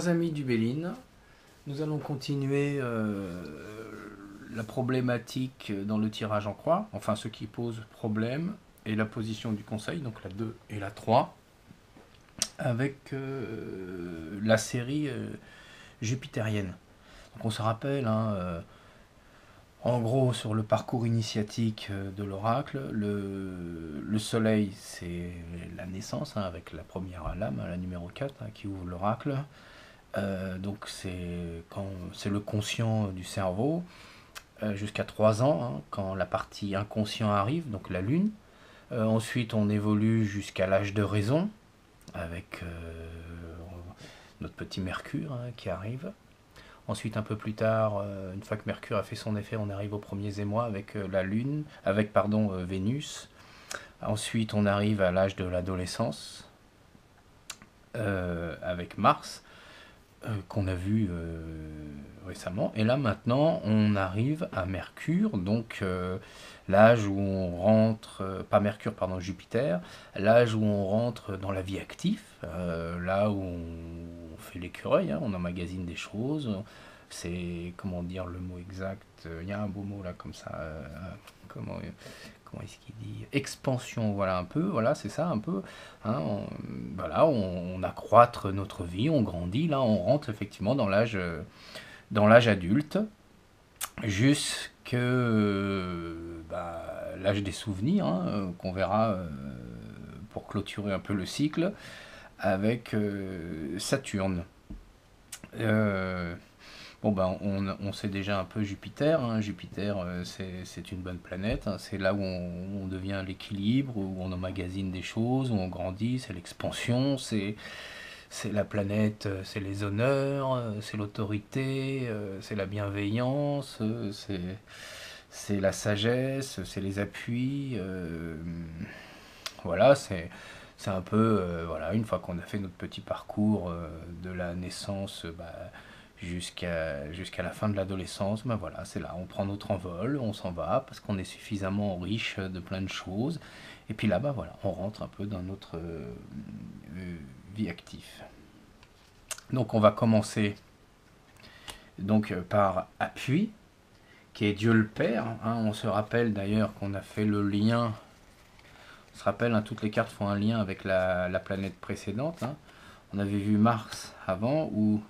Chers amis du Béline, nous allons continuer la problématique dans le tirage en croix, enfin ce qui pose problème, et la position du conseil, donc la 2 et la 3, avec la série jupitérienne. Donc on se rappelle, en gros, sur le parcours initiatique de l'oracle, le soleil, c'est la naissance, avec la première lame, la numéro 4, qui ouvre l'oracle. Donc c'est le conscient du cerveau, jusqu'à 3 ans, quand la partie inconscient arrive, donc la lune. Ensuite, on évolue jusqu'à l'âge de raison, avec notre petit Mercure qui arrive. Ensuite, un peu plus tard, une fois que Mercure a fait son effet, on arrive aux premiers émois avec la Lune, avec Vénus. Ensuite, on arrive à l'âge de l'adolescence avec Mars, qu'on a vu récemment. Et là, maintenant, on arrive à Mercure, donc l'âge où on rentre, pas Mercure, pardon, Jupiter, l'âge où on rentre dans la vie active, là où on fait l'écureuil, on emmagasine des choses. C'est, comment dire le mot exact, il y a un beau mot là comme ça, comment est-ce qu'il dit, expansion, voilà un peu, voilà c'est ça un peu, voilà, on accroître notre vie, on grandit, là on rentre effectivement dans l'âge adulte, jusque l'âge des souvenirs, qu'on verra pour clôturer un peu le cycle, avec Saturne. Bon ben on sait déjà un peu Jupiter. Jupiter c'est une bonne planète, c'est là où on devient l'équilibre, où on emmagasine des choses, où on grandit, c'est l'expansion, c'est la planète, c'est les honneurs, c'est l'autorité, c'est la bienveillance, c'est la sagesse, c'est les appuis, voilà, c'est un peu, voilà, une fois qu'on a fait notre petit parcours de la naissance jusqu'à la fin de l'adolescence, voilà, c'est là, on prend notre envol, on s'en va, parce qu'on est suffisamment riche de plein de choses, et puis là, voilà, on rentre un peu dans notre vie active. Donc on va commencer par appui, qui est Dieu le Père, on se rappelle d'ailleurs qu'on a fait le lien. On se rappelle, toutes les cartes font un lien avec la planète précédente. On avait vu Mars avant, où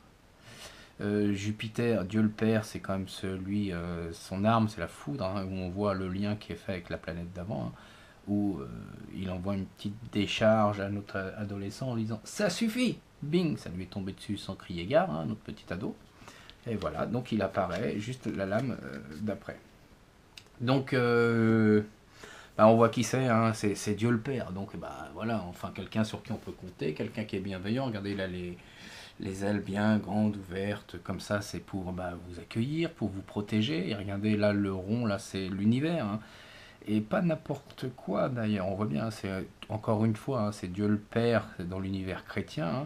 Jupiter, Dieu le Père, c'est quand même celui, son arme, c'est la foudre, où on voit le lien qui est fait avec la planète d'avant, où il envoie une petite décharge à notre adolescent en disant « ça suffit !» Bing, ça lui est tombé dessus sans crier gare, notre petit ado. Et voilà, donc il apparaît juste la lame d'après. Donc on voit qui c'est, c'est Dieu le Père. Donc voilà, enfin quelqu'un sur qui on peut compter, quelqu'un qui est bienveillant. Regardez là les ailes bien grandes, ouvertes, comme ça, c'est pour vous accueillir, pour vous protéger. Et regardez là le rond, là c'est l'univers. Et pas n'importe quoi d'ailleurs, on voit bien, c'est encore une fois, c'est Dieu le Père dans l'univers chrétien.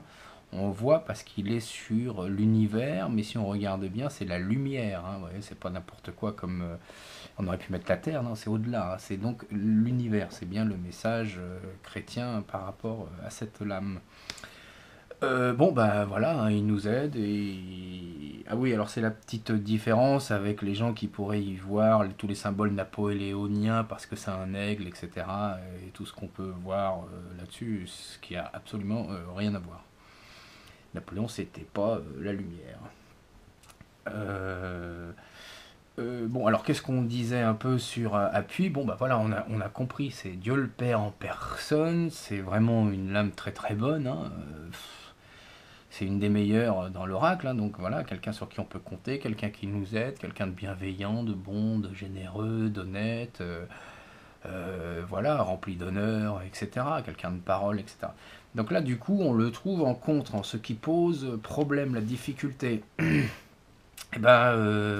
On voit parce qu'il est sur l'univers, mais si on regarde bien, c'est la lumière. C'est pas n'importe quoi comme on aurait pu mettre la terre, non, c'est au-delà. C'est donc l'univers, c'est bien le message chrétien par rapport à cette lame. Voilà, il nous aide. Ah oui, alors c'est la petite différence avec les gens qui pourraient y voir tous les symboles napoléoniens parce que c'est un aigle, etc. Et tout ce qu'on peut voir là-dessus, ce qui a absolument rien à voir. Napoléon, c'était pas la lumière. Alors qu'est-ce qu'on disait un peu sur appui? Voilà, on a compris, c'est Dieu le Père en personne, c'est vraiment une lame très très bonne. C'est une des meilleures dans l'oracle, donc voilà, quelqu'un sur qui on peut compter, quelqu'un qui nous aide, quelqu'un de bienveillant, de bon, de généreux, d'honnête, voilà, rempli d'honneur, etc. Quelqu'un de parole, etc. Donc là, du coup, on le trouve en contre, en ce qui pose problème, la difficulté. Voilà,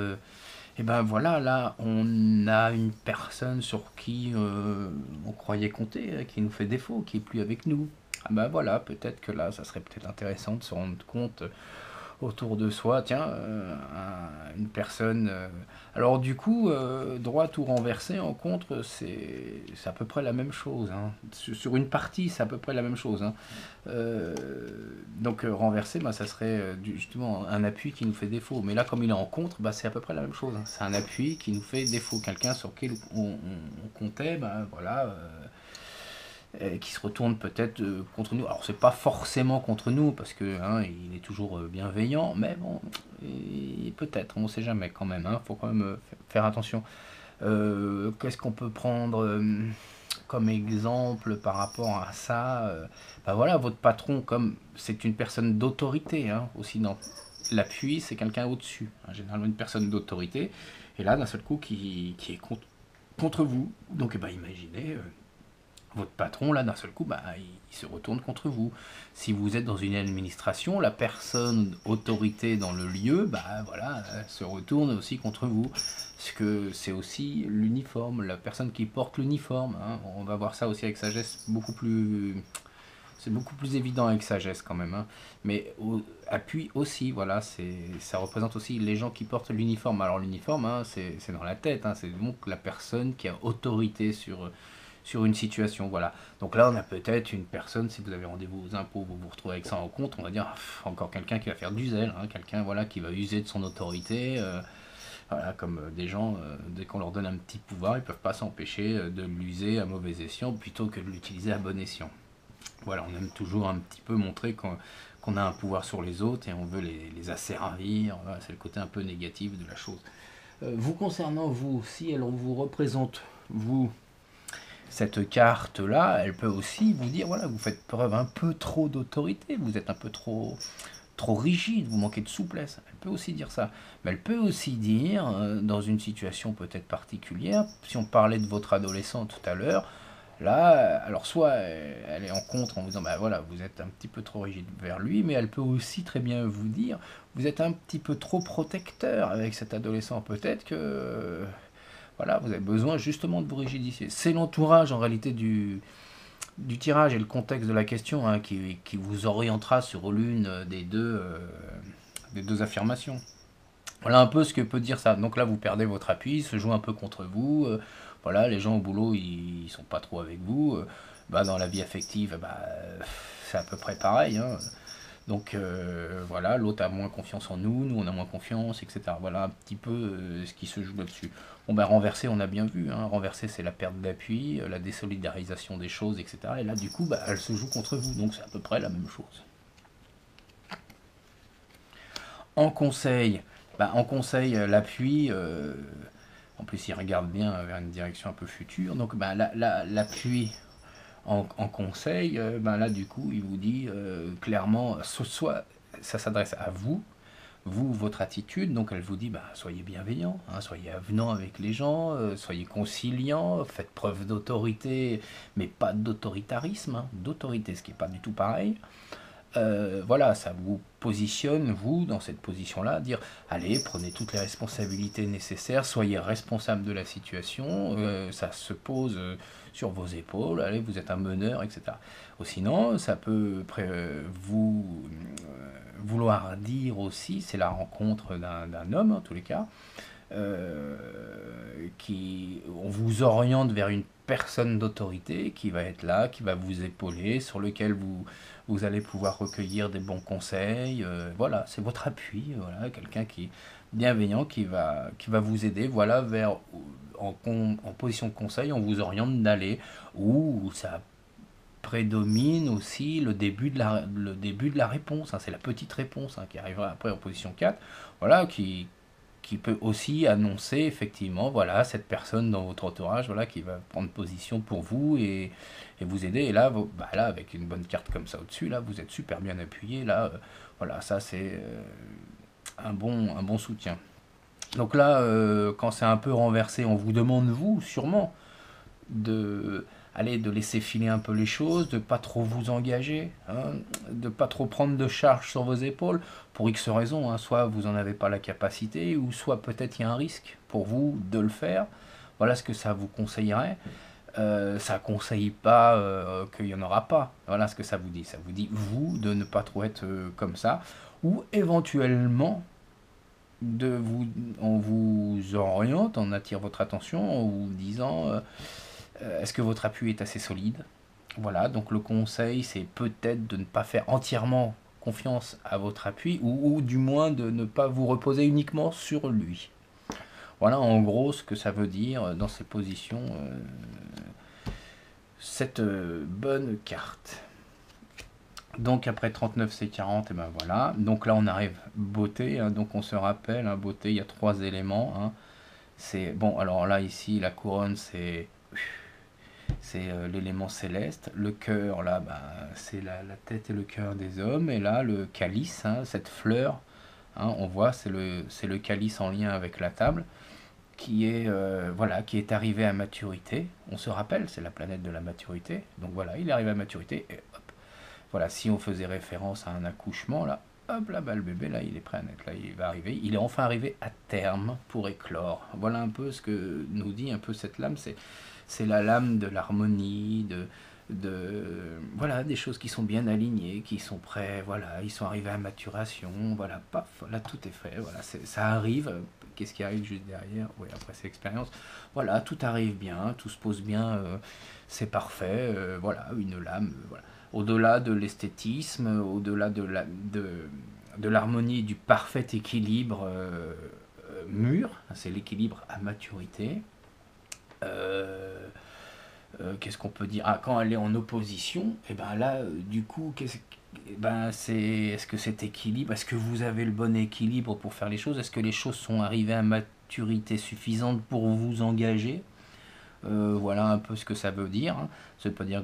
là, on a une personne sur qui on croyait compter, qui nous fait défaut, qui est plus avec nous. Voilà, peut-être que là, ça serait peut-être intéressant de se rendre compte autour de soi, tiens, une personne. Alors du coup, droite ou renversée en contre, c'est à peu près la même chose, hein. Sur une partie, c'est à peu près la même chose, hein. Euh, donc renversé, bah, ça serait justement un appui qui nous fait défaut. Mais là, comme il est en contre, bah, c'est à peu près la même chose, hein. C'est un appui qui nous fait défaut. Quelqu'un sur qui on comptait, bah, voilà. Qui se retourne peut-être contre nous. Alors c'est pas forcément contre nous parce que hein, il est toujours bienveillant, mais bon, peut-être, on ne sait jamais quand même. Hein, faut quand même faire attention. Qu'est-ce qu'on peut prendre comme exemple par rapport à ça bah voilà, votre patron, comme c'est une personne d'autorité hein, aussi dans l'appui, c'est quelqu'un au-dessus, hein, généralement une personne d'autorité, et là d'un seul coup qui est contre vous. Donc bah, imaginez votre patron, là, d'un seul coup, bah, il se retourne contre vous. Si vous êtes dans une administration, la personne autorité dans le lieu, bah voilà, se retourne aussi contre vous. Parce que c'est aussi l'uniforme, la personne qui porte l'uniforme. Hein. On va voir ça aussi avec sagesse beaucoup plus. C'est beaucoup plus évident avec sagesse quand même. Hein. Mais appui aussi, voilà, ça représente aussi les gens qui portent l'uniforme. Alors l'uniforme, hein, c'est dans la tête, hein, c'est donc la personne qui a autorité sur une situation, voilà. Donc là, on a peut-être une personne, si vous avez rendez-vous aux impôts, vous vous retrouvez avec ça en compte, on va dire, encore quelqu'un qui va faire du zèle, hein, quelqu'un voilà, qui va user de son autorité, voilà, comme des gens, dès qu'on leur donne un petit pouvoir, ils ne peuvent pas s'empêcher de l'user à mauvais escient plutôt que de l'utiliser à bon escient. Voilà, on aime toujours un petit peu montrer qu'on a un pouvoir sur les autres et on veut les asservir, voilà, c'est le côté un peu négatif de la chose. Vous concernant vous, si elle vous représente, vous, cette carte-là, elle peut aussi vous dire, voilà, vous faites preuve un peu trop d'autorité, vous êtes un peu trop rigide, vous manquez de souplesse. Elle peut aussi dire ça. Mais elle peut aussi dire, dans une situation peut-être particulière, si on parlait de votre adolescent tout à l'heure, là, alors soit elle est en contre en vous disant, bah voilà, vous êtes un petit peu trop rigide vers lui, mais elle peut aussi très bien vous dire, vous êtes un petit peu trop protecteur avec cet adolescent. Peut-être que voilà, vous avez besoin justement de vous rigidifier. C'est l'entourage en réalité du tirage et le contexte de la question hein, qui vous orientera sur l'une des deux affirmations. Voilà un peu ce que peut dire ça. Donc là, vous perdez votre appui, il se joue un peu contre vous. Voilà, les gens au boulot, ils sont pas trop avec vous. Bah, dans la vie affective, bah, c'est à peu près pareil. Hein. Donc voilà, l'autre a moins confiance en nous, nous on a moins confiance, etc. Voilà un petit peu ce qui se joue là-dessus. Bon ben renverser, on a bien vu, hein. Renverser c'est la perte d'appui, la désolidarisation des choses, etc. Et là du coup, bah, elle se joue contre vous, donc c'est à peu près la même chose. En conseil, bah, en conseil, l'appui, en plus il regarde bien vers une direction un peu future, donc bah, l'appui en conseil, ben là du coup il vous dit clairement, soit ça s'adresse à vous, votre attitude, donc elle vous dit bah, soyez bienveillant, hein, soyez avenant avec les gens, soyez conciliant, faites preuve d'autorité, mais pas d'autoritarisme, hein, d'autorité, ce qui n'est pas du tout pareil. Voilà, ça vous positionne, vous, dans cette position-là, dire allez, prenez toutes les responsabilités nécessaires, soyez responsable de la situation, ça se pose sur vos épaules, allez, vous êtes un meneur, etc. Ou sinon, ça peut vouloir dire aussi, c'est la rencontre d'un homme, en tous les cas, on vous oriente vers une personne d'autorité qui va être là, qui va vous épauler, sur lequel vous allez pouvoir recueillir des bons conseils. Voilà, c'est votre appui. Voilà, quelqu'un qui est bienveillant, qui va vous aider. Voilà, en position de conseil, on vous oriente d'aller où ça prédomine aussi le début de la réponse. Hein, c'est la petite réponse hein, qui arrivera après en position 4. Voilà, qui peut aussi annoncer effectivement voilà cette personne dans votre entourage voilà qui va prendre position pour vous et vous aider et là, bah là avec une bonne carte comme ça au-dessus là vous êtes super bien appuyé là voilà ça c'est un bon soutien. Donc là quand c'est un peu renversé on vous demande vous sûrement de de laisser filer un peu les choses, de pas trop vous engager, hein, de pas trop prendre de charge sur vos épaules, pour X raisons, hein, soit vous n'en avez pas la capacité, ou soit peut-être il y a un risque pour vous de le faire. Voilà ce que ça vous conseillerait. Ça ne conseille pas qu'il n'y en aura pas. Voilà ce que ça vous dit. Ça vous dit, vous, de ne pas trop être comme ça. ou éventuellement on vous oriente, on attire votre attention en vous disant est-ce que votre appui est assez solide. Voilà, donc le conseil c'est peut-être de ne pas faire entièrement confiance à votre appui ou du moins de ne pas vous reposer uniquement sur lui. Voilà en gros ce que ça veut dire dans ces positions, cette bonne carte. Donc après 39 c'est 40, et ben voilà. Donc là on arrive beauté, hein, donc on se rappelle, hein, beauté, il y a 3 éléments. Hein. C'est bon, alors là ici la couronne c'est l'élément céleste. Le cœur là, bah, c'est la tête et le cœur des hommes. Et là le calice, hein, cette fleur, hein, on voit c'est le calice en lien avec la table qui est voilà, qui est arrivé à maturité. On se rappelle, c'est la planète de la maturité. Donc voilà, il est arrivé à maturité et hop. Voilà, si on faisait référence à un accouchement, là, hop là, bah, le bébé, là, il est prêt à naître, là, il va arriver. Il est enfin arrivé à terme pour éclore. Voilà un peu ce que nous dit un peu cette lame, c'est la lame de l'harmonie, voilà, des choses qui sont bien alignées, qui sont prêts, voilà, ils sont arrivés à maturation, voilà, paf, là, tout est fait, voilà, ça arrive. Qu'est-ce qui arrive juste derrière? Oui, après c'est l'expérience. Voilà, tout arrive bien, tout se pose bien, c'est parfait, voilà, une lame, voilà. Au-delà de l'esthétisme, au-delà de l'harmonie, du parfait équilibre mûr, c'est l'équilibre à maturité. Qu'est-ce qu'on peut dire? Ah, quand elle est en opposition, et ben là, du coup, est-ce que cet équilibre, est-ce que vous avez le bon équilibre pour faire les choses? Est-ce que les choses sont arrivées à maturité suffisante pour vous engager? Voilà un peu ce que ça veut dire. Hein. Ça veut pas dire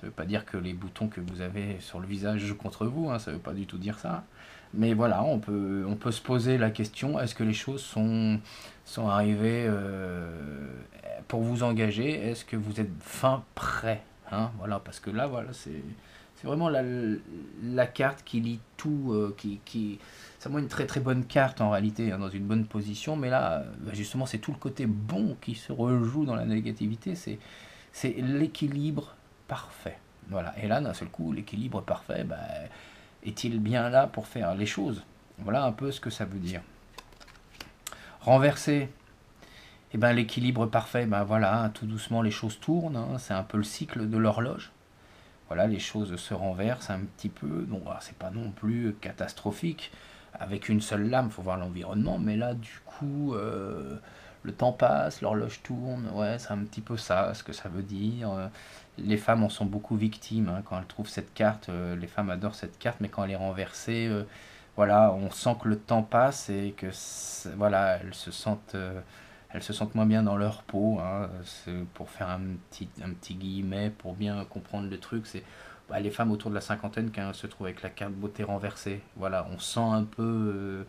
ça veut pas dire que les boutons que vous avez sur le visage jouent contre vous. Hein. Ça veut pas du tout dire ça. Mais voilà, on peut se poser la question, est-ce que les choses sont arrivées pour vous engager? Est-ce que vous êtes fin prêt? Hein, voilà, parce que là, voilà, c'est vraiment la carte qui lit tout, c'est vraiment une très très bonne carte en réalité, hein, dans une bonne position, mais là, justement, c'est tout le côté bon qui se rejoue dans la négativité, c'est l'équilibre parfait. Voilà, et là, d'un seul coup, l'équilibre parfait, bah, est-il bien là pour faire les choses? Voilà un peu ce que ça veut dire. Renverser, eh ben, l'équilibre parfait, ben voilà, hein, tout doucement les choses tournent, hein, c'est un peu le cycle de l'horloge. Voilà, les choses se renversent un petit peu. Bon, c'est pas non plus catastrophique. Avec une seule lame, il faut voir l'environnement. Mais là, du coup, le temps passe, l'horloge tourne. Ouais, c'est un petit peu ça, ce que ça veut dire. Les femmes en sont beaucoup victimes. Hein, quand elles trouvent cette carte, les femmes adorent cette carte, mais quand elle est renversée, voilà, on sent que le temps passe et que voilà, elles se sentent moins bien dans leur peau. Hein. Pour faire un petit guillemet, pour bien comprendre le truc, c'est bah, les femmes autour de la cinquantaine quand elles se trouvent avec la carte beauté renversée. Voilà, on sent un peu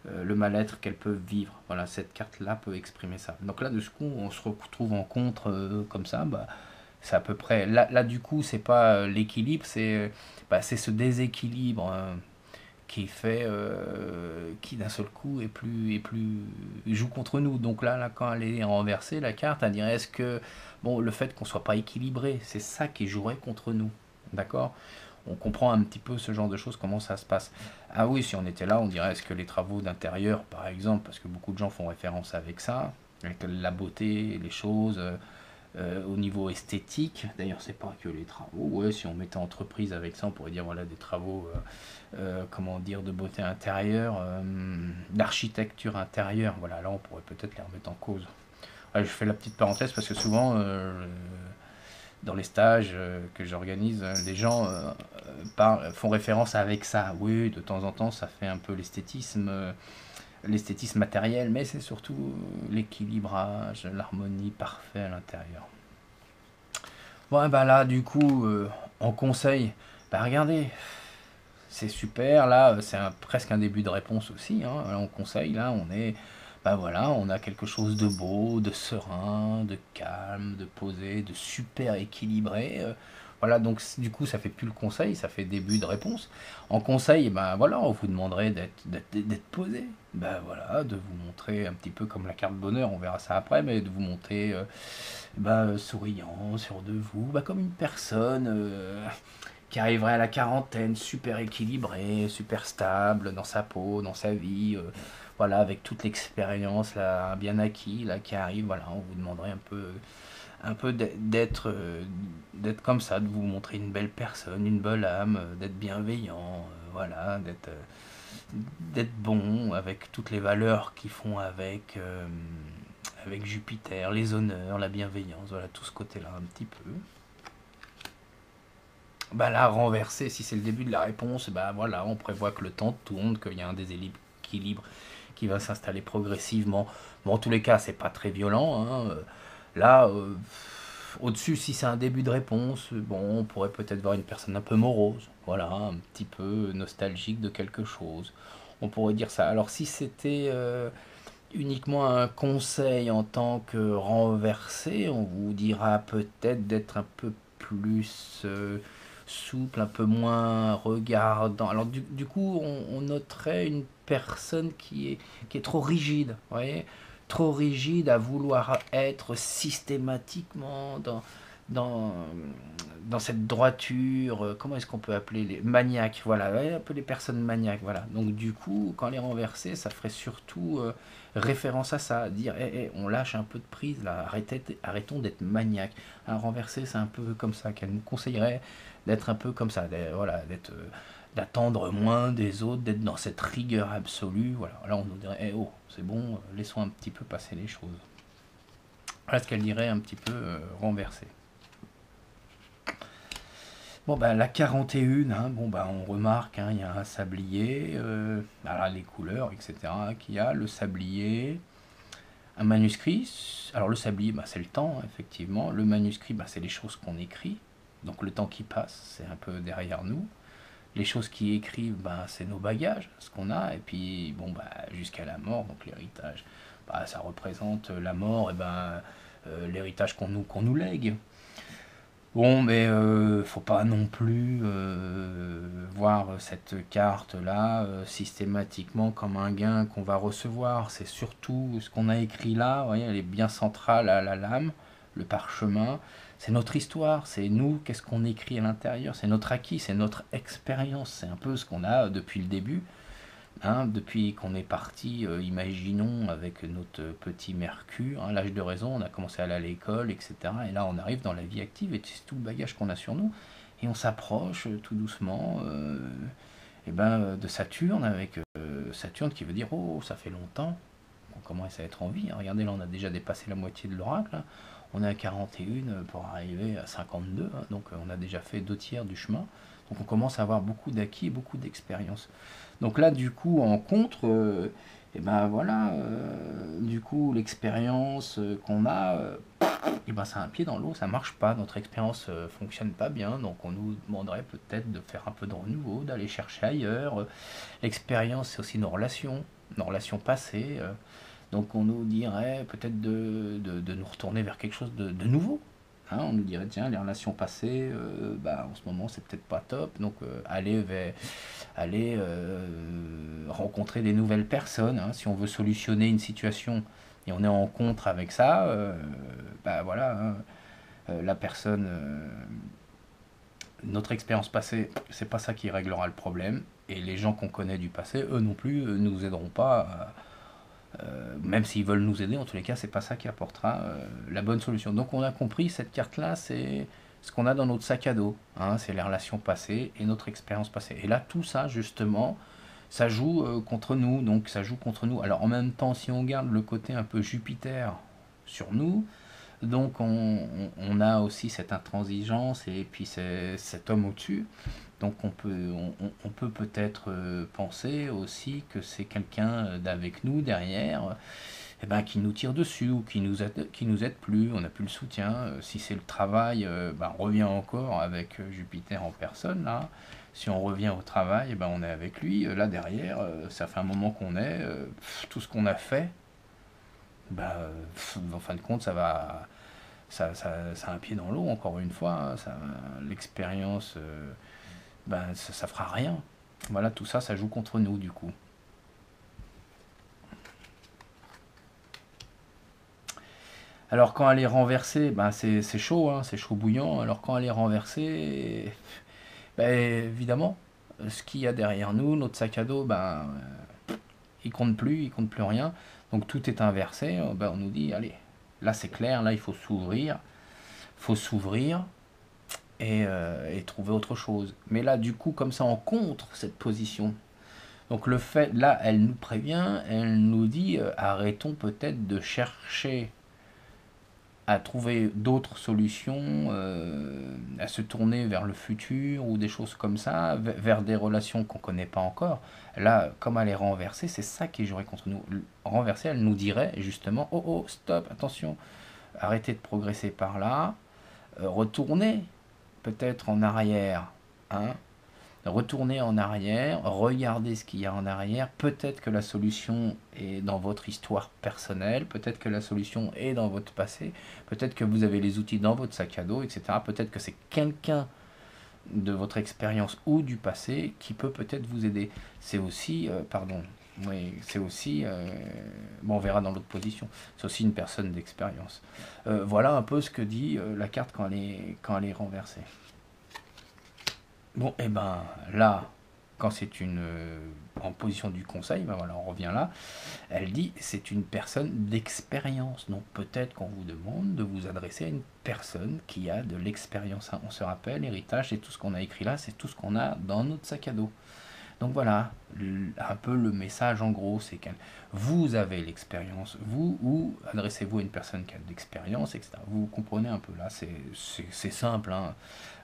le mal-être qu'elles peuvent vivre. Voilà, cette carte-là peut exprimer ça. Donc là, de ce coup, on se retrouve en contre comme ça. Bah, c'est à peu près. Là du coup, c'est pas l'équilibre, c'est ce déséquilibre. Hein, qui fait qui d'un seul coup est plus joue contre nous. Donc là quand elle est renversée la carte, elle dirait est-ce que bon le fait qu'on soit pas équilibré, c'est ça qui jouerait contre nous. D'accord? On comprend un petit peu ce genre de choses, comment ça se passe. Ah oui, si on était là, on dirait est-ce que les travaux d'intérieur, par exemple, parce que beaucoup de gens font référence avec ça, avec la beauté, les choses, au niveau esthétique. D'ailleurs, c'est pas que les travaux. Ouais, si on mettait entreprise avec ça, on pourrait dire voilà des travaux, comment dire, de beauté intérieure, d'architecture intérieure. Voilà, là, on pourrait peut-être les remettre en cause. Ouais, je fais la petite parenthèse parce que souvent, dans les stages que j'organise, les gens font référence avec ça. Oui, de temps en temps, ça fait un peu l'esthétisme matériel, mais c'est surtout l'équilibrage, l'harmonie parfaite à l'intérieur. Bon, bah là, du coup, en conseil, bah regardez, c'est super, là, c'est presque un début de réponse aussi, hein. En conseil, là, bah voilà, on a quelque chose de beau, de serein, de calme, de posé, de super équilibré. Voilà, donc du coup, ça fait plus le conseil, ça fait début de réponse. En conseil, ben voilà, on vous demanderait d'être posé. Ben voilà, de vous montrer un petit peu comme la carte bonheur, on verra ça après, mais de vous montrer souriant, sûr de vous, bah, comme une personne qui arriverait à la quarantaine, super équilibré, super stable dans sa peau, dans sa vie, voilà, avec toute l'expérience là, bien acquis, là, qui arrive, voilà, on vous demanderait un peu d'être comme ça, de vous montrer une belle personne, une belle âme, d'être bienveillant, voilà, d'être bon, avec toutes les valeurs qui font avec Jupiter, les honneurs, la bienveillance, voilà, tout ce côté-là un petit peu. Bah là, renverser, si c'est le début de la réponse, bah voilà, on prévoit que le temps tourne, qu'il y a un déséquilibre qui va s'installer progressivement. Bon, en tous les cas, c'est pas très violent, hein. Là, au-dessus, si c'est un début de réponse, bon, on pourrait peut-être voir une personne un peu morose, voilà, un petit peu nostalgique de quelque chose. On pourrait dire ça. Alors, si c'était uniquement un conseil en tant que renversé, on vous dira peut-être d'être un peu plus souple, un peu moins regardant. Alors du coup, on noterait une personne qui est trop rigide, vous voyez, trop rigide à vouloir être systématiquement dans, dans cette droiture, comment est-ce qu'on peut appeler les maniaques, voilà, ouais, un peu les personnes maniaques, voilà. Donc du coup, quand les renverser, ça ferait surtout référence à ça, dire on lâche un peu de prise là, arrêtons d'être maniaque. Un renversé, c'est un peu comme ça qu'elle nous conseillerait d'être un peu comme ça, voilà, d'attendre moins des autres, d'être dans cette rigueur absolue. Voilà, là on nous dirait oh, c'est bon, laissons un petit peu passer les choses. Voilà ce qu'elle dirait un petit peu renversée. Bon, ben, la 41, hein, bon, ben, on remarque, hein, il y a un sablier, alors les couleurs, etc., qu'il y a, le sablier, un manuscrit. Alors le sablier, ben, c'est le temps, hein, effectivement. Le manuscrit, ben, c'est les choses qu'on écrit. Donc le temps qui passe, c'est un peu derrière nous. Les choses qui écrivent, ben, c'est nos bagages, ce qu'on a. Et puis, bon, ben, jusqu'à la mort, donc l'héritage, ben, ça représente la mort, et ben, l'héritage qu'on nous lègue. Bon, mais faut pas non plus voir cette carte-là systématiquement comme un gain qu'on va recevoir. C'est surtout ce qu'on a écrit là, vous voyez, elle est bien centrale à la lame, le parchemin. C'est notre histoire, c'est nous, qu'est-ce qu'on écrit à l'intérieur, c'est notre acquis, c'est notre expérience, c'est un peu ce qu'on a depuis le début. Hein, depuis qu'on est parti, imaginons, avec notre petit Mercure, hein, l'âge de raison, on a commencé à aller à l'école, etc. Et là, on arrive dans la vie active et c'est tout le bagage qu'on a sur nous. Et on s'approche tout doucement et ben, de Saturne, avec Saturne qui veut dire oh, ça fait longtemps qu'on commence à être en vie. Hein. Regardez, là, on a déjà dépassé la moitié de l'oracle. Hein. On est à 41 pour arriver à 52. Hein, donc, on a déjà fait 2 tiers du chemin. Donc, on commence à avoir beaucoup d'acquis et beaucoup d'expérience. Donc là, du coup, en contre, et ben voilà, du coup, l'expérience qu'on a, et ben c'est un pied dans l'eau, ça marche pas, notre expérience fonctionne pas bien, donc on nous demanderait peut-être de faire un peu de renouveau, d'aller chercher ailleurs. L'expérience, c'est aussi nos relations passées, donc on nous dirait peut-être de nous retourner vers quelque chose de nouveau. Hein, on nous dirait, tiens, les relations passées, bah, en ce moment, c'est peut-être pas top, donc aller rencontrer des nouvelles personnes. Hein. Si on veut solutionner une situation et on est en contre avec ça, bah voilà, hein, la personne, notre expérience passée, c'est pas ça qui réglera le problème. Et les gens qu'on connaît du passé, eux non plus, nous aideront pas. Même s'ils veulent nous aider, en tous les cas, c'est pas ça qui apportera la bonne solution. Donc on a compris, cette carte-là, c'est ce qu'on a dans notre sac à dos. Hein, c'est les relations passées et notre expérience passée. Et là, tout ça, justement, ça joue contre nous. Donc ça joue contre nous. Alors en même temps, si on garde le côté un peu Jupiter sur nous, donc on a aussi cette intransigeance et puis cet homme au-dessus. Donc on peut peut-être penser aussi que c'est quelqu'un d'avec nous derrière eh ben, qui nous tire dessus ou qui nous aide plus, on n'a plus le soutien. Si c'est le travail, ben, on revient encore avec Jupiter en personne là. Si on revient au travail, eh ben, on est avec lui. Là derrière, ça fait un moment qu'on est. Tout ce qu'on a fait, ben, en fin de compte, ça a un pied dans l'eau, encore une fois. Hein, l'expérience, ben, ça fera rien. Voilà, tout ça, ça joue contre nous, du coup. Alors, quand elle est renversée, ben, c'est chaud, hein, c'est chaud bouillant. Alors, quand elle est renversée, Ben, évidemment, ce qu'il y a derrière nous, notre sac à dos, ben, il compte plus rien. Donc tout est inversé. Ben, on nous dit, allez, là c'est clair, là il faut s'ouvrir et trouver autre chose. Mais là, du coup, comme ça, on contre cette position. Donc le fait, là, elle nous prévient, elle nous dit, arrêtons peut-être de chercher à trouver d'autres solutions, à se tourner vers le futur ou des choses comme ça, vers des relations qu'on ne connaît pas encore. Là, comme elle est renversée, c'est ça qui jouerait contre nous. Renversée, elle nous dirait justement, oh oh, stop, attention, arrêtez de progresser par là, retournez peut-être en arrière, hein, retournez en arrière, regardez ce qu'il y a en arrière. Peut-être que la solution est dans votre histoire personnelle, peut-être que la solution est dans votre passé, peut-être que vous avez les outils dans votre sac à dos, etc. Peut-être que c'est quelqu'un de votre expérience ou du passé qui peut peut-être vous aider. C'est aussi, pardon, oui, c'est aussi, bon, on verra dans l'autre position, c'est aussi une personne d'expérience. Voilà un peu ce que dit la carte quand elle est renversée. Bon, et ben là, quand c'est une en position du conseil, ben voilà, on revient là. Elle dit c'est une personne d'expérience. Donc peut-être qu'on vous demande de vous adresser à une personne qui a de l'expérience, hein. On se rappelle, l'héritage, c'est tout ce qu'on a écrit là, c'est tout ce qu'on a dans notre sac à dos. Donc voilà, un peu le message en gros, c'est que vous avez l'expérience, vous, ou adressez-vous à une personne qui a de l'expérience, etc. Vous comprenez un peu là, c'est simple, hein.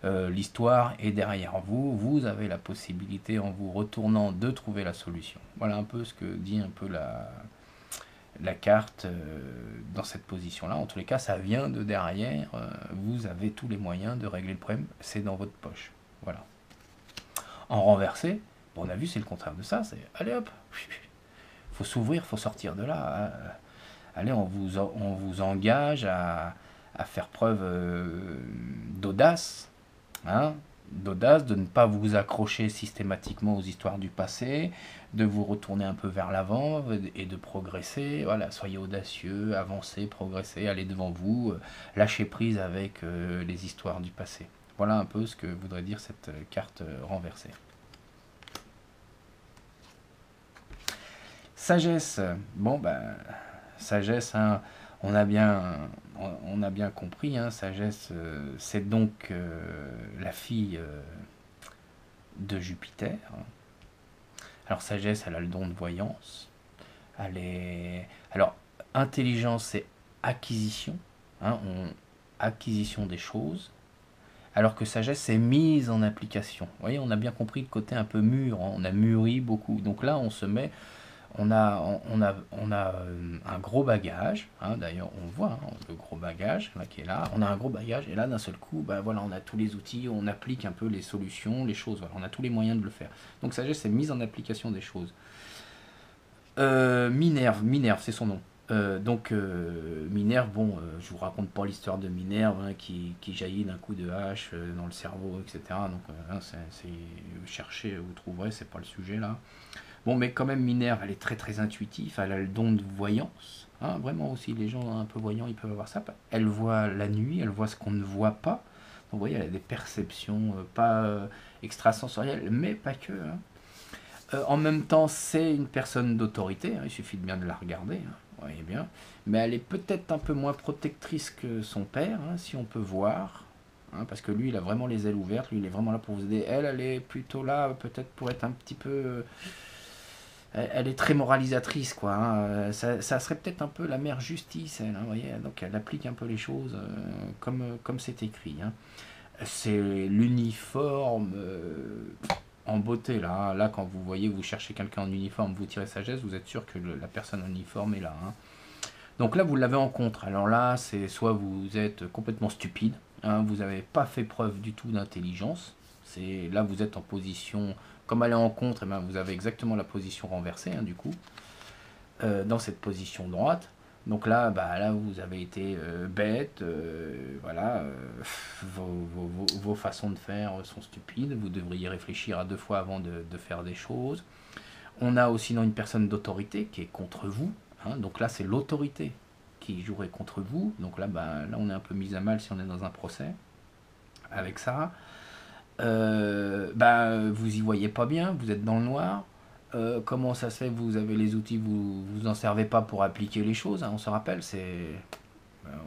L'histoire est derrière vous, vous avez la possibilité en vous retournant de trouver la solution. Voilà un peu ce que dit un peu la carte dans cette position-là. En tous les cas, ça vient de derrière, vous avez tous les moyens de régler le problème, c'est dans votre poche. Voilà. En renversé, bon, on a vu, c'est le contraire de ça, c'est allez hop, faut s'ouvrir, faut sortir de là. Allez, on vous engage à faire preuve d'audace, hein, d'audace, de ne pas vous accrocher systématiquement aux histoires du passé, de vous retourner un peu vers l'avant et de progresser. Voilà, soyez audacieux, avancez, progressez, allez devant vous, lâchez prise avec les histoires du passé. Voilà un peu ce que voudrait dire cette carte renversée. Sagesse, bon ben, sagesse, hein, on a bien, on a bien compris, hein, sagesse, c'est donc la fille de Jupiter. Alors sagesse, elle a le don de voyance. Elle est, alors intelligence, c'est acquisition, hein, acquisition des choses. Alors que sagesse, c'est mise en application. Vous voyez, on a bien compris le côté un peu mûr, hein, on a mûri beaucoup. Donc là, on se met on a un gros bagage, hein, d'ailleurs on voit, hein, le gros bagage là, qui est là, on a un gros bagage et là d'un seul coup, bah, voilà, on a tous les outils, on applique un peu les solutions, les choses, voilà, on a tous les moyens de le faire. Donc sagesse, c'est mise en application des choses. Minerve, c'est son nom. Minerve, bon, je vous raconte pas l'histoire de Minerve, hein, qui jaillit d'un coup de hache dans le cerveau, etc. Donc hein, cherchez, vous trouverez, c'est pas le sujet là. Bon, mais quand même, Minerve, elle est très très intuitive, elle a le don de voyance, hein, vraiment aussi, les gens un peu voyants, ils peuvent avoir ça. Elle voit la nuit, elle voit ce qu'on ne voit pas. Donc, vous voyez, elle a des perceptions pas extrasensorielles, mais pas que, hein. En même temps, c'est une personne d'autorité, hein, il suffit de bien de la regarder, hein, vous voyez bien. Mais elle est peut-être un peu moins protectrice que son père, hein, si on peut voir. Hein, parce que lui, il a vraiment les ailes ouvertes, lui, il est vraiment là pour vous aider. Elle est plutôt là, peut-être pour être un petit peu elle est très moralisatrice, quoi, hein. Ça serait peut-être un peu la mère justice, elle, hein, vous voyez, donc elle applique un peu les choses comme c'est écrit, hein. C'est l'uniforme en beauté, là, hein. Là, quand vous voyez, vous cherchez quelqu'un en uniforme, vous tirez sagesse, vous êtes sûr que la personne en uniforme est là, hein. Donc là, vous l'avez en contre. Alors là, c'est soit vous êtes complètement stupide, hein, vous n'avez pas fait preuve du tout d'intelligence. Là, vous êtes en position, comme elle est en contre, eh ben, vous avez exactement la position renversée, hein, du coup, dans cette position droite. Donc là, bah, là, vous avez été bête, voilà, vos façons de faire sont stupides, vous devriez réfléchir à deux fois avant de faire des choses. On a aussi dans une personne d'autorité qui est contre vous, hein, donc là, c'est l'autorité qui jouerait contre vous. Donc là, bah, là, on est un peu mis à mal si on est dans un procès avec ça. Vous y voyez pas bien, vous êtes dans le noir. Comment ça se fait que vous avez les outils, vous en servez pas pour appliquer les choses, hein, on se rappelle,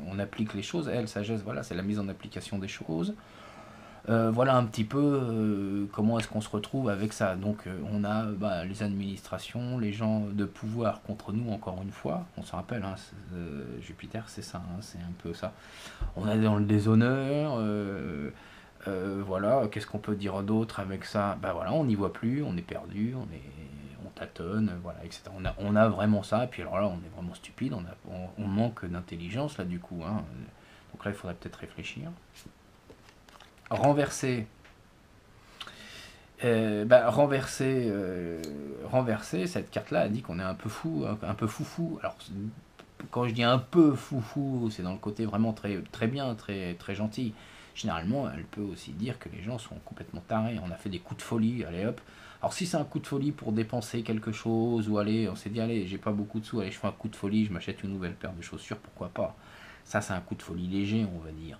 on applique les choses, sagesse, voilà, c'est la mise en application des choses. Voilà un petit peu comment est-ce qu'on se retrouve avec ça. Donc on a les administrations, les gens de pouvoir contre nous, encore une fois, on se rappelle, hein, Jupiter c'est ça, hein, c'est un peu ça. On est dans le déshonneur, voilà, qu'est-ce qu'on peut dire d'autre avec ça? Voilà, on n'y voit plus, on est perdu, on tâtonne, voilà, etc. On a vraiment ça, et puis alors là, on est vraiment stupide, on manque d'intelligence là du coup, hein. Donc là, il faudrait peut-être réfléchir. Renverser. Renverser, cette carte-là, elle dit qu'on est un peu fou, un peu foufou. Alors, quand je dis un peu foufou, c'est dans le côté vraiment très, très bien, très, très gentil. Généralement, elle peut aussi dire que les gens sont complètement tarés. On a fait des coups de folie, allez hop. Alors, si c'est un coup de folie pour dépenser quelque chose, ou aller, on s'est dit, allez, j'ai pas beaucoup de sous, allez, je fais un coup de folie, je m'achète une nouvelle paire de chaussures, pourquoi pas. Ça, c'est un coup de folie léger, on va dire.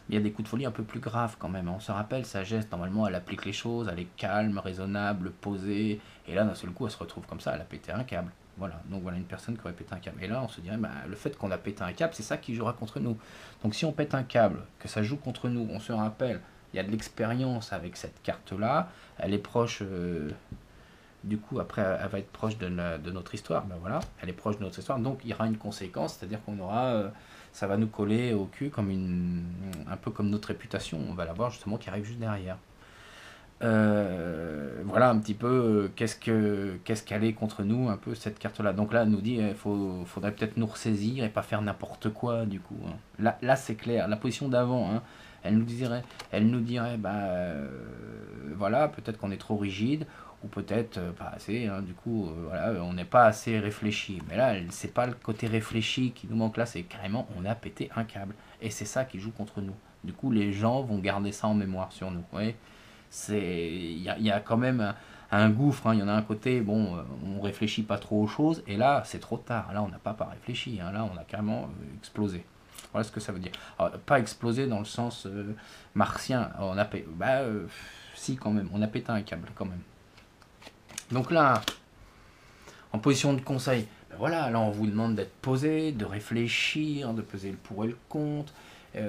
Mais il y a des coups de folie un peu plus graves quand même. On se rappelle, sagesse, normalement, elle applique les choses, elle est calme, raisonnable, posée. Et là, d'un seul coup, elle se retrouve comme ça, elle a pété un câble. Voilà, donc voilà une personne qui aurait pété un câble. Et là, on se dirait, le fait qu'on a pété un câble, c'est ça qui jouera contre nous. Donc si on pète un câble, que ça joue contre nous, on se rappelle, il y a de l'expérience avec cette carte-là, elle est proche, du coup, après, elle va être proche de notre histoire. Voilà, elle est proche de notre histoire, donc il y aura une conséquence, c'est-à-dire qu'on aura... ça va nous coller au cul comme un peu comme notre réputation. On va la voir justement qui arrive juste derrière. Voilà un petit peu qu'est-ce qu'elle est contre nous, un peu cette carte-là. Donc là, elle nous dit faudrait peut-être nous ressaisir et pas faire n'importe quoi du coup, hein. Là c'est clair. La position d'avant, hein, elle nous dirait voilà, peut-être qu'on est trop rigide ou peut-être pas assez, hein, du coup voilà, on n'est pas assez réfléchi. Mais là, c'est pas le côté réfléchi qui nous manque là, c'est carrément on a pété un câble et c'est ça qui joue contre nous. Du coup, les gens vont garder ça en mémoire sur nous. Vous voyez, il y a quand même un gouffre, hein. Il y en a un côté, bon, on réfléchit pas trop aux choses, et là, c'est trop tard. Là, on n'a pas réfléchi, hein. Là, on a carrément explosé. Voilà ce que ça veut dire. Alors, pas explosé dans le sens martien. On a si, quand même, on a pété un câble, quand même. Donc là, en position de conseil, voilà, là, on vous demande d'être posé, de réfléchir, de peser le pour et le contre,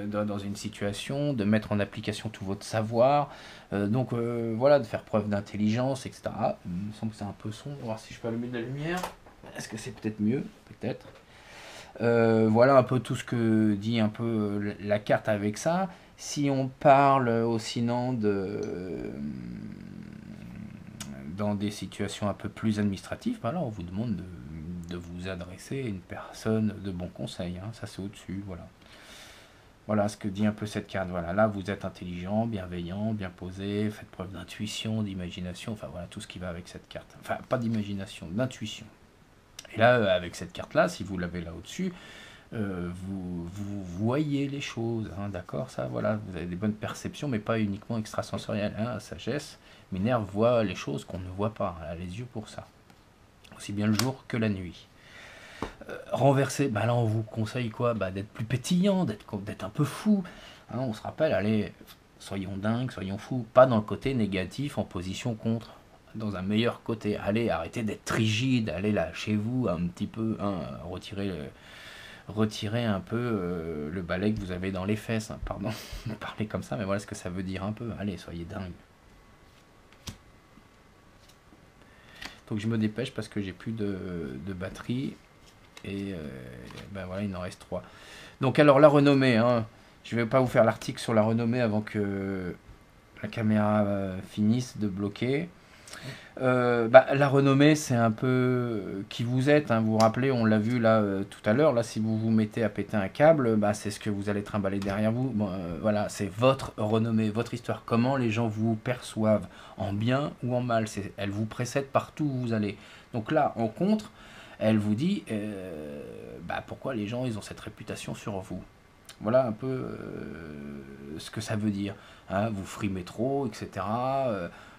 dans une situation, de mettre en application tout votre savoir, voilà, de faire preuve d'intelligence, etc. Il me semble que c'est un peu sombre, on va voir si je peux allumer de la lumière. Est-ce que c'est peut-être mieux? Peut-être. Voilà un peu tout ce que dit un peu la carte avec ça. Si on parle sinon dans des situations un peu plus administratives, là on vous demande de vous adresser à une personne de bon conseil, hein. Ça c'est au-dessus, voilà. Voilà ce que dit un peu cette carte. Voilà, là vous êtes intelligent, bienveillant, bien posé, faites preuve d'intuition, d'imagination, enfin voilà tout ce qui va avec cette carte. Enfin pas d'imagination, d'intuition. Et là avec cette carte là, si vous l'avez là au-dessus, vous voyez les choses, hein, d'accord, ça, voilà, vous avez des bonnes perceptions, mais pas uniquement extrasensorielles, hein, sagesse. Minerve voit les choses qu'on ne voit pas, elle a les yeux pour ça, aussi bien le jour que la nuit. Renverser, là on vous conseille quoi, d'être plus pétillant, d'être un peu fou, hein, on se rappelle, allez, soyons dingues, soyons fous, pas dans le côté négatif en position contre, dans un meilleur côté, allez, arrêtez d'être rigide, allez là chez vous un petit peu, hein, retirez un peu le balai que vous avez dans les fesses, hein, pardon de parler comme ça, mais voilà ce que ça veut dire un peu, allez, soyez dingue. Donc je me dépêche parce que j'ai plus de batterie, et voilà, il en reste 3. Donc alors la renommée, hein, je vais pas vous faire l'article sur la renommée avant que la caméra finisse de bloquer. La renommée, c'est un peu qui vous êtes, hein, vous vous rappelez, on l'a vu là tout à l'heure, là si vous vous mettez à péter un câble, c'est ce que vous allez trimballer derrière vous. Voilà, c'est votre renommée, votre histoire, comment les gens vous perçoivent, en bien ou en mal, elle vous précède partout où vous allez. Donc là, en contre, elle vous dit pourquoi les gens ils ont cette réputation sur vous. Voilà un peu ce que ça veut dire, hein, vous frimez trop, etc.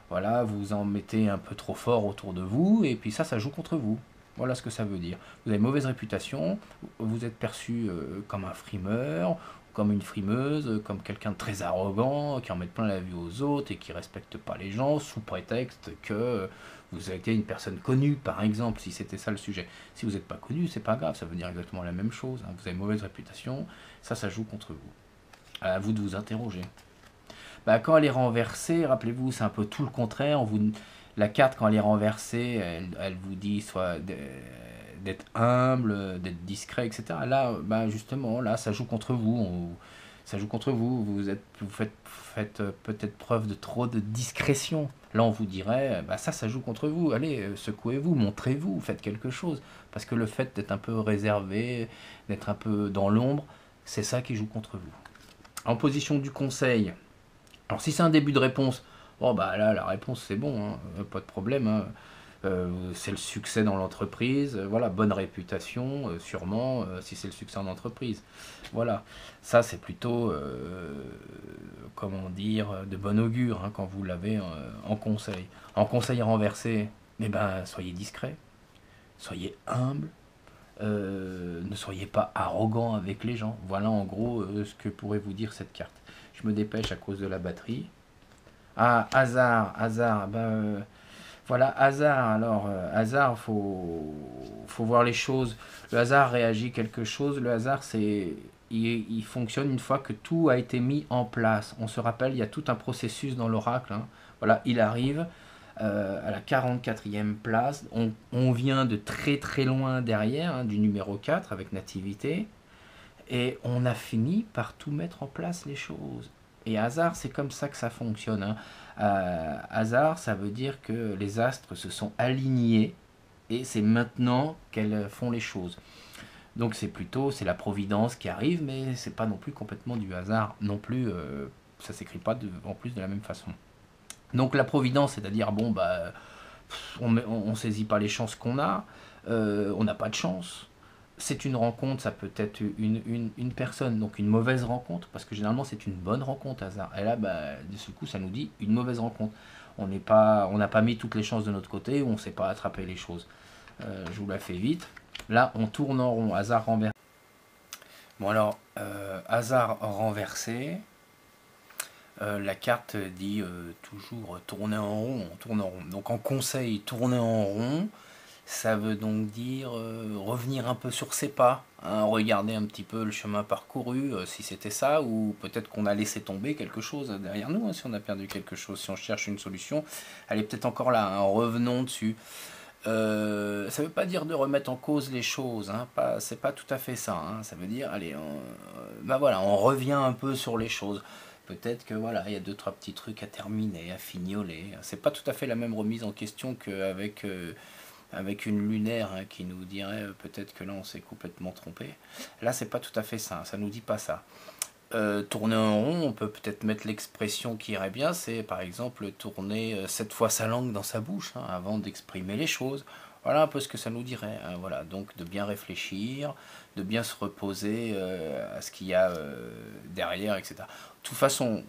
Voilà, vous en mettez un peu trop fort autour de vous, et puis ça joue contre vous. Voilà ce que ça veut dire. Vous avez mauvaise réputation, vous êtes perçu comme un frimeur, comme une frimeuse, comme quelqu'un de très arrogant, qui en met plein la vue aux autres et qui respecte pas les gens sous prétexte que vous avez été une personne connue, par exemple, si c'était ça le sujet. Si vous n'êtes pas connu, c'est pas grave, ça veut dire exactement la même chose. Hein. Vous avez mauvaise réputation, ça joue contre vous. À vous de vous interroger. Bah, quand elle est renversée, rappelez-vous, c'est un peu tout le contraire. La carte, quand elle est renversée, elle vous dit soit d'être humble, d'être discret, etc. Là, bah, justement, là, ça joue contre vous. Ça joue contre vous. Vous faites peut-être preuve de trop de discrétion. Là, on vous dirait, bah, ça joue contre vous. Allez, secouez-vous, montrez-vous, faites quelque chose. Parce que le fait d'être un peu réservé, d'être un peu dans l'ombre, c'est ça qui joue contre vous. En position du conseil, alors si c'est un début de réponse, bon bah là la réponse c'est bon, hein, pas de problème. Hein. C'est le succès dans l'entreprise, voilà, bonne réputation, sûrement, si c'est le succès en entreprise. Voilà, ça c'est plutôt, comment dire, de bon augure hein, quand vous l'avez en conseil. En conseil renversé, eh ben, soyez discret, soyez humble, ne soyez pas arrogant avec les gens. Voilà en gros ce que pourrait vous dire cette carte. Je me dépêche à cause de la batterie. Ah, hasard, ben, voilà, hasard, alors, hasard, faut voir les choses. Le hasard réagit quelque chose, le hasard, il fonctionne une fois que tout a été mis en place. On se rappelle, il y a tout un processus dans l'oracle, hein. Voilà, il arrive à la 44e place, on vient de très très loin derrière, hein, du numéro 4 avec Nativité, et on a fini par tout mettre en place les choses. Et hasard, c'est comme ça que ça fonctionne. Hein. Hasard, ça veut dire que les astres se sont alignés et c'est maintenant qu'elles font les choses. Donc c'est la providence qui arrive, mais c'est pas non plus complètement du hasard non plus. Ça s'écrit pas en plus de la même façon. Donc la providence, c'est-à-dire bon bah on saisit pas les chances qu'on a, on n'a pas de chance. C'est une rencontre, ça peut être une personne, donc une mauvaise rencontre, parce que généralement c'est une bonne rencontre, hasard. Et là, bah, de ce coup, ça nous dit une mauvaise rencontre. On n'a pas mis toutes les chances de notre côté, ou on ne sait pas attraper les choses. Je vous la fais vite. Là, on tourne en rond, hasard renversé. Bon alors, hasard renversé, la carte dit toujours tourner en rond, on tourne en rond. Donc en conseil, tourner en rond, ça veut donc dire revenir un peu sur ses pas, hein, regarder un petit peu le chemin parcouru, si c'était ça, ou peut-être qu'on a laissé tomber quelque chose derrière nous, hein, si on a perdu quelque chose, si on cherche une solution, elle est peut-être encore là, hein, revenons dessus. Ça ne veut pas dire de remettre en cause les choses, hein, c'est pas tout à fait ça, hein, ça veut dire, allez, bah voilà, on revient un peu sur les choses. Peut-être que voilà, il y a deux, trois petits trucs à terminer, à fignoler. C'est pas tout à fait la même remise en question qu'avec avec une lunaire hein, qui nous dirait peut-être que là on s'est complètement trompé. Là c'est pas tout à fait ça, ça nous dit pas ça. Tourner en rond, on peut peut-être mettre l'expression qui irait bien, c'est par exemple tourner 7 fois sa langue dans sa bouche hein, avant d'exprimer les choses. Voilà un peu ce que ça nous dirait. Hein, voilà, donc de bien réfléchir, de bien se reposer à ce qu'il y a derrière, etc. De toute façon,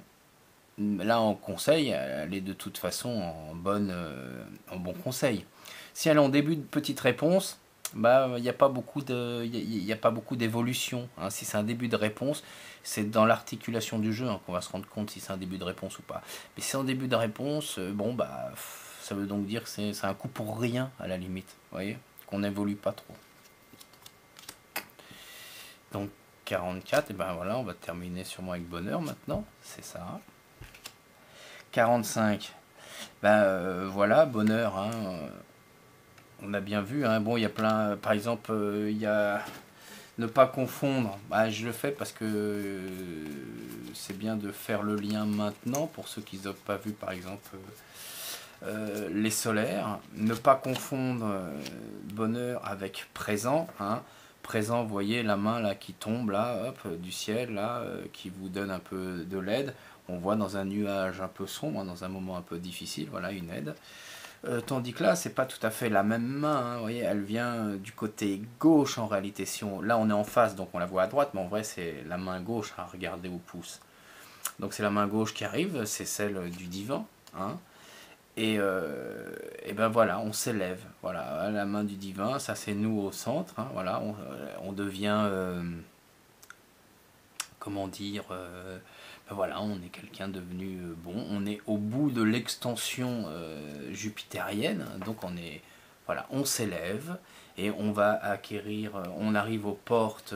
là en conseil, elle est de toute façon en bon conseil. Si elle est en début de petite réponse, bah il n'y a pas beaucoup d'évolution. Hein. Si c'est un début de réponse, c'est dans l'articulation du jeu hein, qu'on va se rendre compte si c'est un début de réponse ou pas. Mais si c'est en début de réponse, bon bah ça veut donc dire que c'est un coup pour rien à la limite. Vous voyez, qu'on n'évolue pas trop. Donc 44, et ben voilà, on va terminer sûrement avec bonheur maintenant, c'est ça. 45, ben voilà, bonheur, hein, on a bien vu, hein, bon il y a plein, par exemple, il y a ne pas confondre, bah, je le fais parce que c'est bien de faire le lien maintenant, pour ceux qui n'ont pas vu par exemple les solaires, ne pas confondre bonheur avec présent, hein. Présent, vous voyez la main là qui tombe là, hop, du ciel là, qui vous donne un peu de l'aide. On voit dans un nuage un peu sombre, dans un moment un peu difficile, voilà une aide. Tandis que là, c'est pas tout à fait la même main, hein, vous voyez, elle vient du côté gauche en réalité. Là, on est en face, donc on la voit à droite, mais en vrai, c'est la main gauche, hein, regardez au pouce. Donc c'est la main gauche qui arrive, c'est celle du divan, hein. Et ben voilà, on s'élève. Voilà, la main du divin, ça c'est nous au centre. Hein, voilà, on devient, comment dire, ben voilà, on est quelqu'un devenu bon, on est au bout de l'extension jupitérienne, donc on est, voilà, on s'élève et on va acquérir, on arrive aux portes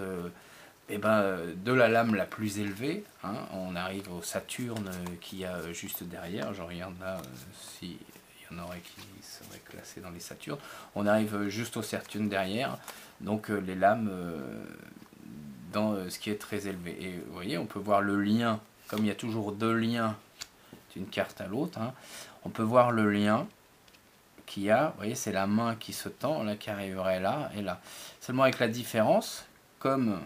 de la lame la plus élevée, hein, on arrive au Saturne qu'il y a juste derrière, je regarde là si il y en aurait qui seraient classés dans les Saturnes, on arrive juste au Saturne derrière, donc les lames dans ce qui est très élevé. Et vous voyez, on peut voir le lien, comme il y a toujours deux liens d'une carte à l'autre, hein, on peut voir le lien qu'il y a, vous voyez, c'est la main qui se tend, là, qui arriverait là et là. Seulement avec la différence, comme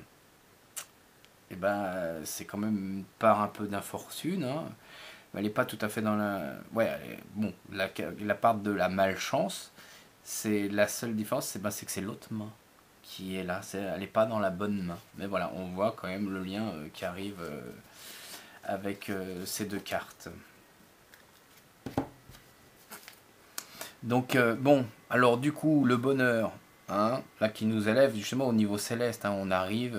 c'est quand même une part un peu d'infortune, hein, elle n'est pas tout à fait dans la... Ouais, bon, la part de la malchance, c'est la seule différence, c'est que c'est l'autre main qui est là, elle n'est pas dans la bonne main. Mais voilà, on voit quand même le lien qui arrive avec ces deux cartes. Donc bon, alors du coup, le bonheur, hein, là qui nous élève justement au niveau céleste, hein, on arrive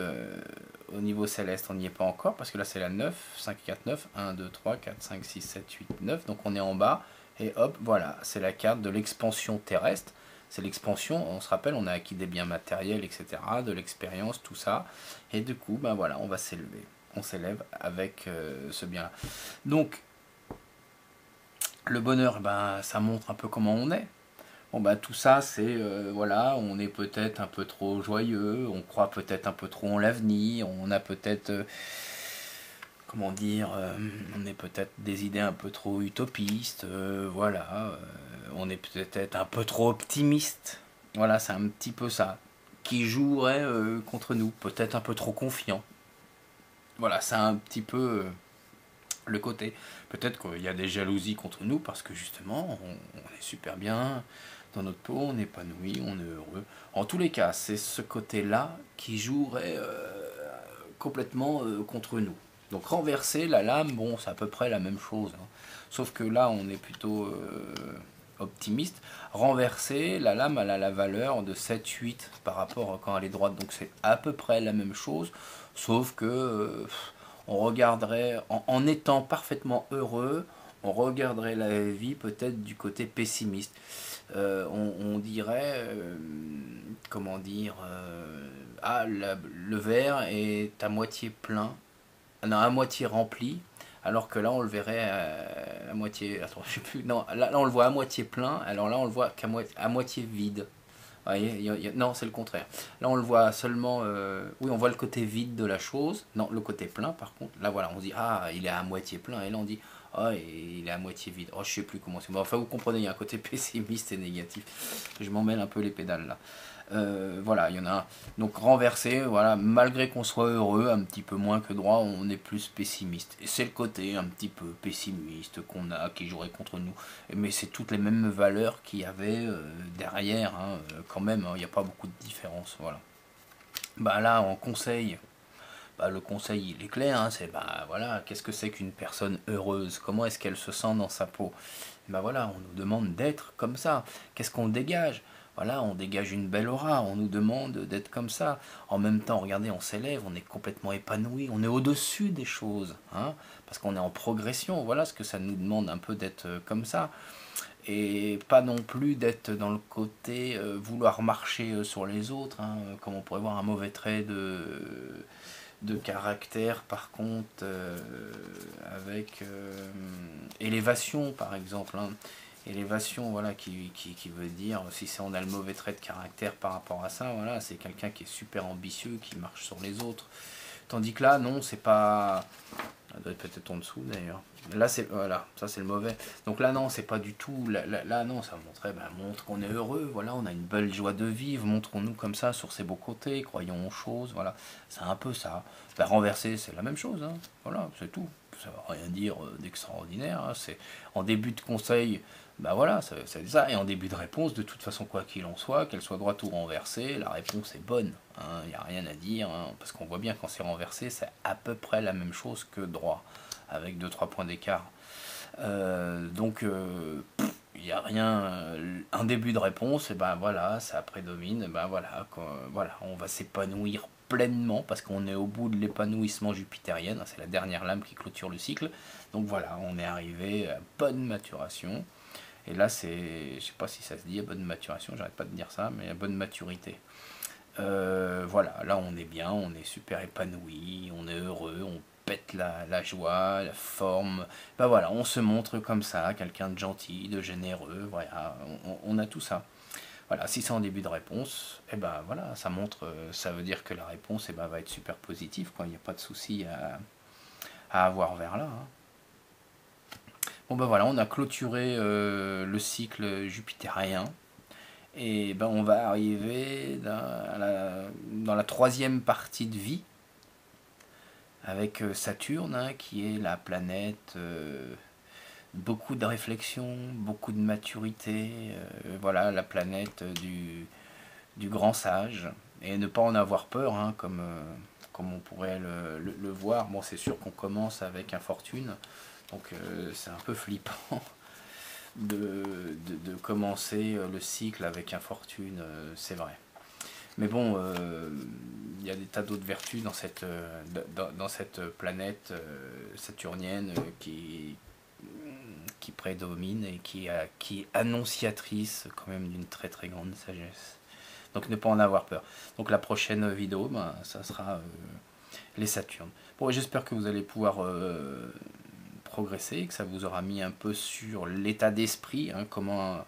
au niveau céleste, on n'y est pas encore, parce que là c'est la 9, 5, 4, 9, 1, 2, 3, 4, 5, 6, 7, 8, 9, donc on est en bas, et hop, voilà, c'est la carte de l'expansion terrestre, c'est l'expansion, on se rappelle, on a acquis des biens matériels, etc., de l'expérience, tout ça, et du coup, ben voilà, on va s'élever, on s'élève avec ce bien-là. Donc, le bonheur, ben, ça montre un peu comment on est. Bon, ben, tout ça, c'est, voilà, on est peut-être un peu trop joyeux, on croit peut-être un peu trop en l'avenir, on a peut-être, comment dire, on est peut-être des idées un peu trop utopistes, voilà, on est peut-être un peu trop optimiste. Voilà, c'est un petit peu ça, qui jouerait contre nous, peut-être un peu trop confiant. Voilà, c'est un petit peu le côté. Peut-être qu'il y a des jalousies contre nous parce que justement, on est super bien dans notre peau, on est épanoui, on est heureux. En tous les cas, c'est ce côté-là qui jouerait complètement contre nous. Donc renverser la lame, bon, c'est à peu près la même chose, hein. Sauf que là, on est plutôt optimiste. Renverser, la lame, elle a la valeur de 7-8 par rapport à quand elle est droite. Donc c'est à peu près la même chose, sauf que on regarderait, en étant parfaitement heureux, on regarderait la vie peut-être du côté pessimiste. On dirait, comment dire, le verre est à moitié plein, non, à moitié rempli, alors que là on le verrait à moitié, attends, je sais plus, non, là on le voit à moitié plein, alors là on le voit à moitié vide. Vous voyez, non, c'est le contraire. Là, on le voit seulement... oui, on voit le côté vide de la chose. Non, le côté plein, par contre. Là, voilà, on se dit, ah, il est à moitié plein. Et là, on dit, ah, il est à moitié vide. Oh, je sais plus comment c'est. Bon, enfin, vous comprenez, il y a un côté pessimiste et négatif. Je m'en mêle un peu les pédales, là. Voilà, il y en a un. Donc, renversé, voilà, malgré qu'on soit heureux, un petit peu moins que droit, on est plus pessimiste. Et c'est le côté un petit peu pessimiste qu'on a, qui jouerait contre nous. Mais c'est toutes les mêmes valeurs qu'il y avait derrière, hein, quand même, hein, il n'y a pas beaucoup de différence, voilà. Bah là, en conseil, bah, le conseil il est clair, hein, c'est bah voilà, qu'est-ce que c'est qu'une personne heureuse, comment est-ce qu'elle se sent dans sa peau. Bah voilà, on nous demande d'être comme ça, qu'est-ce qu'on dégage. Voilà, on dégage une belle aura, on nous demande d'être comme ça. En même temps, regardez, on s'élève, on est complètement épanoui, on est au-dessus des choses, hein, parce qu'on est en progression. Voilà ce que ça nous demande un peu d'être comme ça. Et pas non plus d'être dans le côté vouloir marcher sur les autres, hein, comme on pourrait voir un mauvais trait de caractère par contre avec élévation par exemple, hein. Élévation, voilà, qui veut dire, si on a le mauvais trait de caractère par rapport à ça, voilà, c'est quelqu'un qui est super ambitieux, qui marche sur les autres. Tandis que là, non, c'est pas... Ça doit être peut-être en dessous d'ailleurs. Là, c'est... Voilà, ça c'est le mauvais. Donc là, non, c'est pas du tout... Là non, ça montrait, montre qu'on est heureux, voilà, on a une belle joie de vivre, montrons-nous comme ça sur ses beaux côtés, croyons aux choses, voilà. C'est un peu ça. Renverser, c'est la même chose, hein. Voilà, c'est tout. Ça va rien dire d'extraordinaire, hein. C'est en début de conseil... voilà, c'est ça. Et en début de réponse, de toute façon, quoi qu'il en soit, qu'elle soit droite ou renversée, la réponse est bonne, hein. Il n'y a rien à dire, hein, parce qu'on voit bien quand c'est renversé, c'est à peu près la même chose que droit, avec 2-3 points d'écart. Donc, il n'y a rien. Un début de réponse, et voilà, ça prédomine, voilà, on va s'épanouir pleinement, parce qu'on est au bout de l'épanouissement jupitérien, c'est la dernière lame qui clôture le cycle. Donc voilà, on est arrivé à bonne maturation. Et là, c'est, je sais pas si ça se dit à bonne maturation, j'arrête pas de dire ça, mais à bonne maturité. Voilà, là on est bien, on est super épanoui, on est heureux, on pète la joie, la forme. Ben voilà, on se montre comme ça, quelqu'un de gentil, de généreux, voilà, on a tout ça. Voilà, si c'est en début de réponse, et ben voilà, ça montre, ça veut dire que la réponse va être super positive, quoi. Il n'y a pas de souci à avoir vers là, hein. Bon ben voilà, on a clôturé le cycle jupitérien. Et ben on va arriver dans la troisième partie de vie, avec Saturne, hein, qui est la planète, beaucoup de réflexion, beaucoup de maturité, voilà, la planète du grand sage. Et ne pas en avoir peur, hein, comme on pourrait le voir. Bon, c'est sûr qu'on commence avec Infortune, donc c'est un peu flippant de commencer le cycle avec Infortune, c'est vrai. Mais bon, il y a des tas d'autres vertus dans cette planète saturnienne qui prédomine et qui est annonciatrice quand même d'une très très grande sagesse. Donc ne pas en avoir peur. Donc la prochaine vidéo, ben, ça sera les Saturnes. Bon, j'espère que vous allez pouvoir progresser, que ça vous aura mis un peu sur l'état d'esprit, hein, comment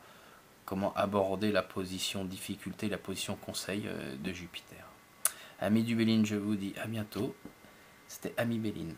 aborder la position difficulté, la position conseil de Jupiter. Ami du Béline, je vous dis à bientôt. C'était Ami Béline.